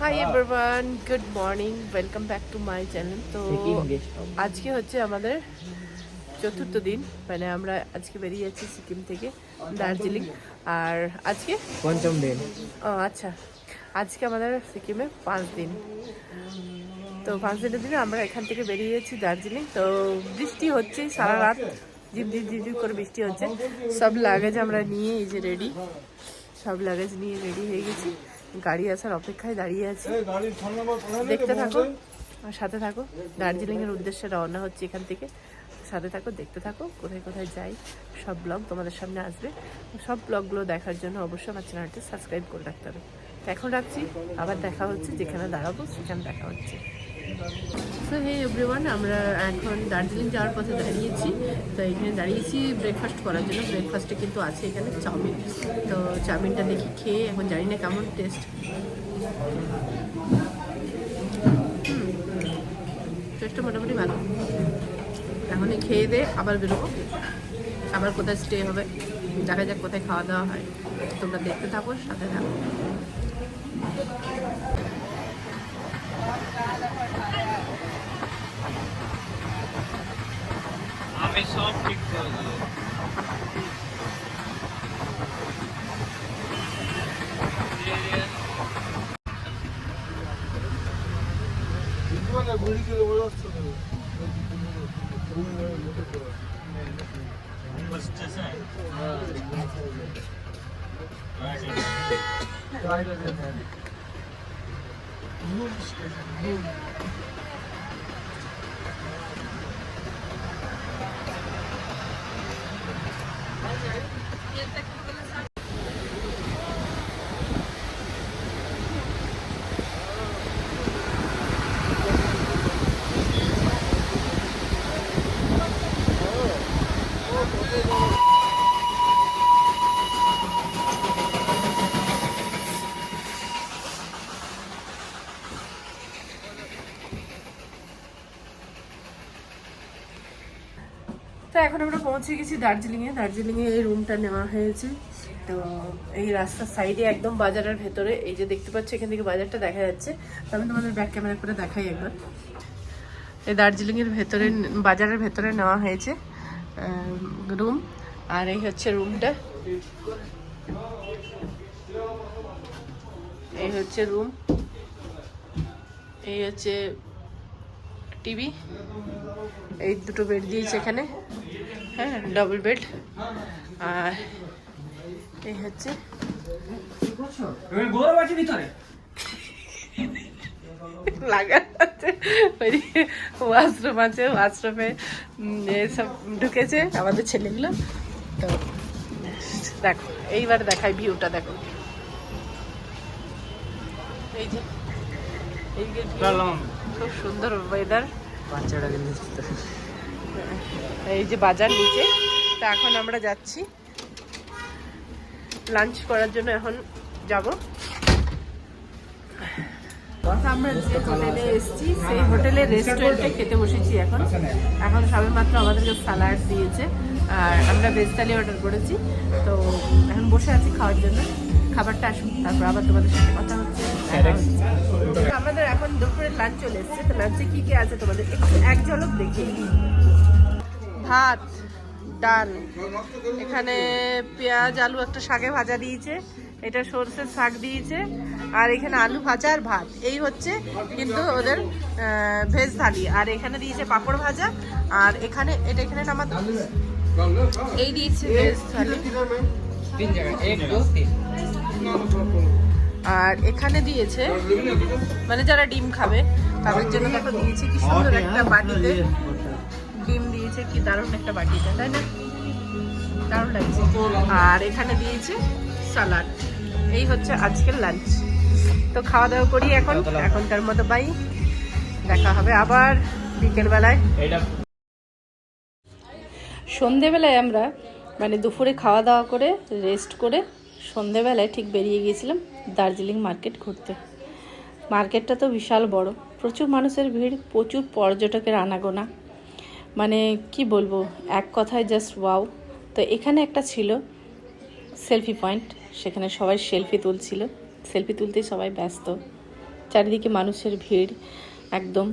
Hi everyone, good morning, welcome back to my channel. তো আজকে হচ্ছে আমাদের চতুর্থ দিন, মানে আমরা আজকে বেরিয়ে যাচ্ছি সিকিম থেকে দার্জিলিং। আর আজকে পঞ্চম দিন। ও আচ্ছা, আজকে আমাদের সিকিমে 5 দিন। তো 5 দিনের দিনে আমরা এখান থেকে বেরিয়ে যাচ্ছি দার্জিলিং। তো বৃষ্টি হচ্ছে সারা রাত, ঝিমঝিম ঝিমঝিম করে বৃষ্টি হচ্ছে। সব লাগেজ আমরা নিয়ে এই যে রেডি, সব লাগেজ নিয়ে রেডি হয়ে গেছি, গাড়ি আসার অপেক্ষায় দাঁড়িয়ে আছি। দেখতে থাকো আর সাথে থাকো। দার্জিলিংয়ের উদ্দেশ্যে রওনা হচ্ছে এখান থেকে, সাথে থাকো, দেখতে থাকো কোথায় কোথায় যাই। সব ব্লগ তোমাদের সামনে আসবে। সব ব্লগগুলো দেখার জন্য অবশ্যই আমার চ্যানেলটি সাবস্ক্রাইব করে রাখতে হবে। তো এখন রাখছি, আবার দেখা হচ্ছে, যেখানে দাঁড়াবো সেখানে দেখা হচ্ছে। সো হে এভরিওয়ান, আমরা এখন দার্জিলিং যাওয়ার পথে দাঁড়িয়েছি। তো এখানে দাঁড়িয়েছি ব্রেকফাস্ট করার জন্য। ব্রেকফাস্টে কিন্তু আছে এখানে চাউমিন। তো চাউমিনটা দেখি খেয়ে, এখন জানি না কেমন টেস্ট। টেস্টটা মোটামুটি ভালো। এখন খেয়ে দিয়ে আবার বেরোবো, আবার কোথায় স্টে হবে দেখা যাক, কোথায় খাওয়া দাওয়া হয়। তোমরা দেখতে থাকো, সাথে থাকো। আমি সব ঠিক করে দেবো। তো এখন আমরা পৌঁছে গেছি দার্জিলিংয়ে। দার্জিলিংয়ে এই রুমটা নেওয়া হয়েছে। তো এই রাস্তার সাইডে একদম বাজারের ভেতরে, এই যে দেখতে পাচ্ছ এখান থেকে বাজারটা দেখা যাচ্ছে। তো আমি তোমাদের ব্যাক ক্যামেরা করে দেখাই একবার। এই দার্জিলিংয়ের ভেতরে, বাজারের ভেতরে নেওয়া হয়েছে রুম। আর এই হচ্ছে রুমটা, এই হচ্ছে রুম, এই হচ্ছে টিভি, এই দুটো বেড দিয়েছে এখানে, হ্যাঁ ডাবল বেড। আর এই হচ্ছে লাগা আছে, ওয়াশরুম আছে, ওয়াশরুমে সব ঢুকেছে আমাদের ছেলেগুলো। তো দেখো, এইবার দেখাই ভিউটা, দেখো এই যে, এই যে খুব সুন্দর ওয়েদার। এই যে বাজার নিচে। তো এখন আমরা যাচ্ছি লাঞ্চ করার জন্য, এখন যাব। আমরা যে হোটেলে এসেছি সেই হোটেলের রেস্টুরেন্টে খেতে বসেছি। এখন সবে মাত্র আমাদেরকে স্যালাড দিয়েছে, আর আমরা ভেজ থালি অর্ডার করেছি। তো এখন বসে আছি খাওয়ার জন্য। খাবারটা আসুন, তারপর আবার তোমাদের সাথে কথা হচ্ছে। আমাদের এখন দুপুরের লাঞ্চ চলে এসছে। তো লাঞ্চে কি কি আছে তোমাদের একটু এক ঝলক দেখি। ভাত, ডাল, এখানে পেঁয়াজ আলু একটা শাকে ভাজা দিয়েছে, এটা সরষের শাক দিয়েছে, আর এখানে আলু ভাজা আর ভাত। এই হচ্ছে কিন্তু ওদের ভেজ থালি। আর এখানে দিয়েছে পাঁপড় ভাজা, আর এখানে এটা এখানে নামাতো, এই দিয়েছে ভেজ থালি। আর এখানে দিয়েছে মানে যারা ডিম খাবে তাদের জন্য দেখো দিয়েছে কি সুন্দর একটা বাটিতে ডিম দিয়েছে, কি দারুণ একটা বাটিতে, তাই না? দারুণ লাগছে। আর এখানে দিয়েছে সালাড। এই হচ্ছে আজকের লাঞ্চ। তো খাওয়া দাওয়া করি এখন, এখনকার মতো বাই, দেখা হবে আবার বিকেলবেলায়। সন্ধেবেলায় আমরা মানে দুপুরে খাওয়া দাওয়া করে রেস্ট করে সন্ধেবেলায় ঠিক বেরিয়ে গিয়েছিলাম দার্জিলিং মার্কেট ঘুরতে। মার্কেটটা তো বিশাল বড়, প্রচুর মানুষের ভিড়, প্রচুর পর্যটকের আনাগোনা, মানে কি বলবো, এক কথায় জাস্ট ওয়াও। তো এখানে একটা ছিল সেলফি পয়েন্ট, সেখানে সবাই সেলফি তুলছিল, সেলফি তুলতেই সবাই ব্যস্ত। চারিদিকে মানুষের ভিড়, একদম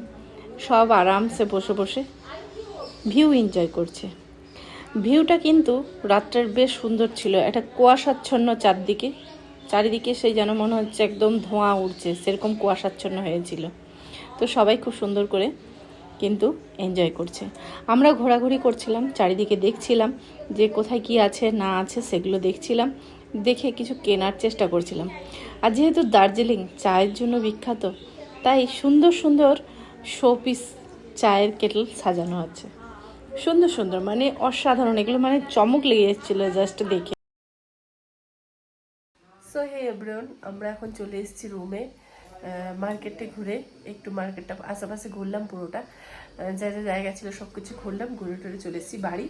সব আরামসে বসে বসে ভিউ এনজয় করছে। ভিউটা কিন্তু রাত্রের বেশ সুন্দর ছিল, একটা কুয়াশাচ্ছন্ন চারিদিকে সেই যেন মনে হচ্ছে একদম ধোঁয়া উঠছে, সেরকম কুয়াশাচ্ছন্ন হয়েছিল। তো সবাই খুব সুন্দর করে কিন্তু এনজয় করছে। আমরা ঘোরাঘুরি করছিলাম, চারিদিকে দেখছিলাম যে কোথায় কি আছে না আছে সেগুলো দেখছিলাম, দেখে কিছু কেনার চেষ্টা করছিলাম। আর যেহেতু দার্জিলিং চায়ের জন্য বিখ্যাত, তাই সুন্দর সুন্দর শোপিস চায়ের কেটল সাজানো আছে, সুন্দর সুন্দর, মানে অসাধারণ, এগুলো মানে চমক লেগে যাচ্ছিল জাস্ট দেখে। সো হে এভরিওয়ান, আমরা এখন চলে এসেছি রুমে। মার্কেটে ঘুরে একটু মার্কেটটা আশেপাশে ঘুরলাম, পুরোটা যা যা জায়গা ছিল সব কিছু ঘুরলাম, ঘুরে টুরে চলে এসেছি বাড়ি।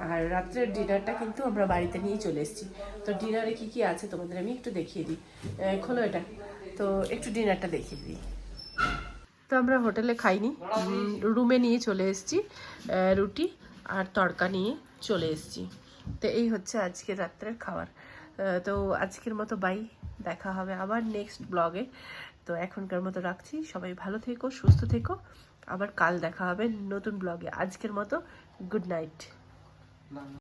আর রাত্রের ডিনারটা কিন্তু আমরা বাড়িতে নিয়েই চলে এসেছি। তো ডিনারে কি কি আছে তোমাদের আমি একটু দেখিয়ে দিই। খোলো এটা, তো একটু ডিনারটা দেখিয়ে দিই। তো আমরা হোটেলে খাইনি, রুমে নিয়ে চলে এসেছি, রুটি আর তড়কা নিয়ে চলে এসেছি। তো এই হচ্ছে আজকে রাত্রের খাবার। তো আজকের মতো বাই, দেখা হবে আবার নেক্সট ব্লগে। তো এখনকার মতো রাখছি, সবাই ভালো থেকো, সুস্থ থেকো, আবার কাল দেখা হবে নতুন ব্লগে। আজকের মতো গুড নাইট।